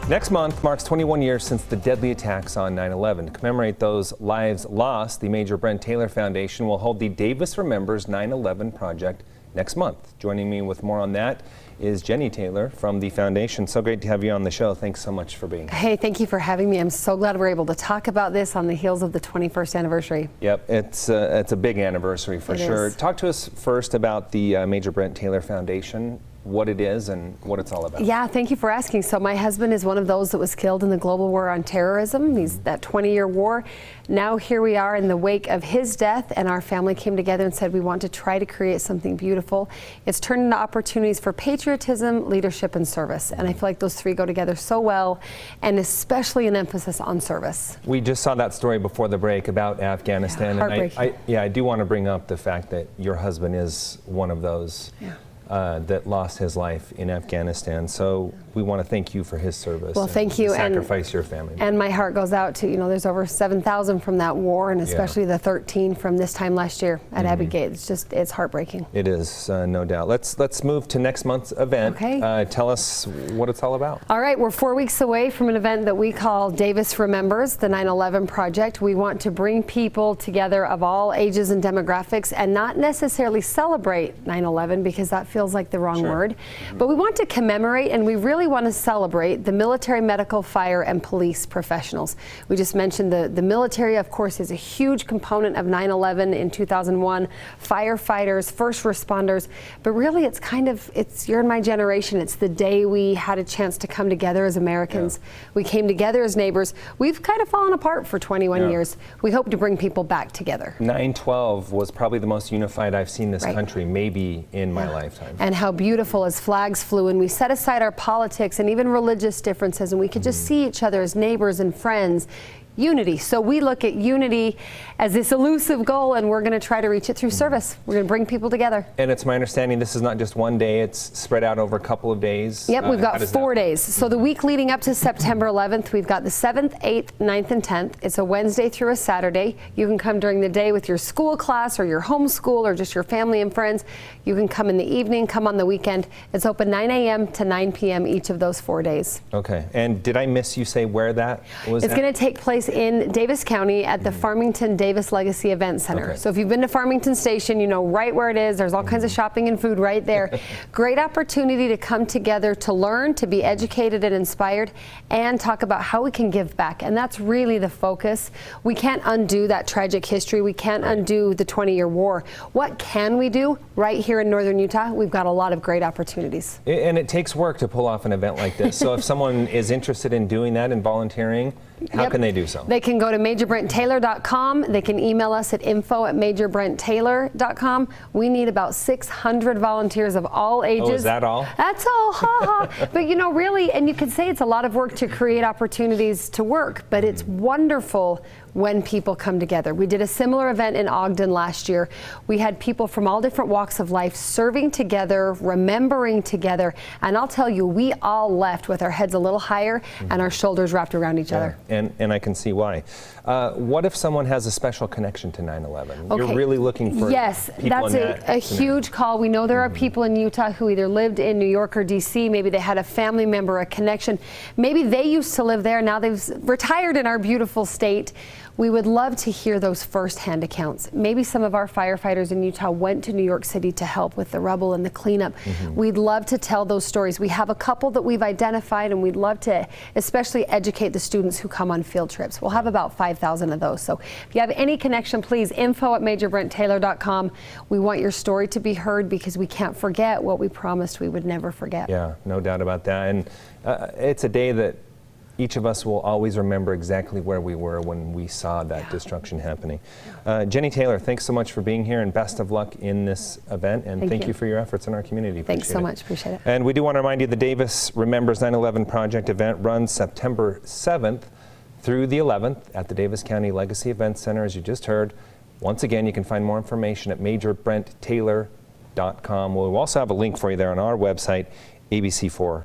Next month marks 21 years since the deadly attacks on 9/11. To commemorate those lives lost, the Major Brent Taylor Foundation will hold the Davis Remembers 9/11 project next month. Joining me with more on that is Jenny Taylor from the foundation. So great to have you on the show. Thanks so much for being here. Hey, thank you for having me. I'm so glad we're able to talk about this on the heels of the 21st anniversary. Yep, it's a big anniversary for sure. Talk to us first about the Major Brent Taylor Foundation, what it is and what it's all about. Yeah, thank you for asking. So my husband is one of those that was killed in the global war on terrorism. He's that 20-year war. Now here we are in the wake of his death, and our family came together and said we want to try to create something beautiful. It's turned into opportunities for patriotism, leadership, and service. And I feel like those three go together so well, and especially an emphasis on service. We just saw that story before the break about Afghanistan. Yeah, heartbreaking. And I do want to bring up the fact that your husband is one of those. Yeah. That lost his life in Afghanistan. So we want to thank you for his service. Well, thank you. Sacrifice your family. And my heart goes out to, there's over 7,000 from that war, and especially the 13 from this time last year at Abbey Gate. It's heartbreaking. It is, no doubt. Let's move to next month's event. Okay. Tell us what it's all about. All right, we're 4 weeks away from an event that we call Davis Remembers, the 9/11 Project. We want to bring people together of all ages and demographics and not necessarily celebrate 9/11 because that feels like the wrong word. But we want to commemorate, and we really want to celebrate the military, medical, fire, and police professionals. We just mentioned the military, of course, is a huge component of 9/11 in 2001, firefighters, first responders, but really you're in my generation. It's the day we had a chance to come together as Americans. We came together as neighbors. We've kind of fallen apart for 21 years. We hope to bring people back together. 9/12 was probably the most unified I've seen this country, maybe in my lifetime. And how beautiful as flags flew, and we set aside our politics and even religious differences, and we could just see each other as neighbors and friends. Unity. So we look at unity as this elusive goal, and we're going to try to reach it through service. We're going to bring people together. And it's my understanding this is not just one day, it's spread out over a couple of days. Yep, we've got 4 days. So the week leading up to September 11th, we've got the 7th, 8th, 9th, and 10th. It's a Wednesday through a Saturday. You can come during the day with your school class or your homeschool or just your family and friends. You can come in the evening, come on the weekend. It's open 9 a.m. to 9 p.m. each of those 4 days. Okay. And did I miss you say where that was? It's going to take place in Davis County at the Farmington Davis Legacy Event Center. Okay. So if you've been to Farmington Station, you know right where it is. There's all kinds of shopping and food right there. Great opportunity to come together to learn, to be educated and inspired, and talk about how we can give back. And that's really the focus. We can't undo that tragic history. We can't undo the 20-year war. What can we do right here in northern Utah? We've got a lot of great opportunities. And it takes work to pull off an event like this. So if someone is interested in doing that and volunteering, how can they do so? They can go to MajorBrentTaylor.com. They can email us at info@MajorBrentTaylor.com. We need about 600 volunteers of all ages. Oh, is that all? That's all, ha ha. But really, and you could say it's a lot of work to create opportunities to work, but it's wonderful when people come together. We did a similar event in Ogden last year. We had people from all different walks of life serving together, remembering together, and I'll tell you, we all left with our heads a little higher and our shoulders wrapped around each other. And I can see why. What if someone has a special connection to 9/11? You're really looking for people that's in that a huge call. We know there are people in Utah who either lived in New York or DC. Maybe they had a family member, a connection. Maybe they used to live there. Now they've retired in our beautiful state. We would love to hear those firsthand accounts. Maybe some of our firefighters in Utah went to New York City to help with the rubble and the cleanup. We'd love to tell those stories. We have a couple that we've identified, and we'd love to especially educate the students who come on field trips. We'll have about 5,000 of those. So if you have any connection, please info@MajorBrentTaylor.com. We want your story to be heard because we can't forget what we promised we would never forget. Yeah, no doubt about that. And it's a day that each of us will always remember exactly where we were when we saw that destruction happening. Jenny Taylor, thanks so much for being here, and best of luck in this event. And thank you for your efforts in our community. Thanks so much. Appreciate it. And we do want to remind you the Davis Remembers 9/11 Project event runs September 7th through the 11th at the Davis County Legacy Event Center, as you just heard. Once again, you can find more information at MajorBrentTaylor.com. We'll also have a link for you there on our website, abc4.com.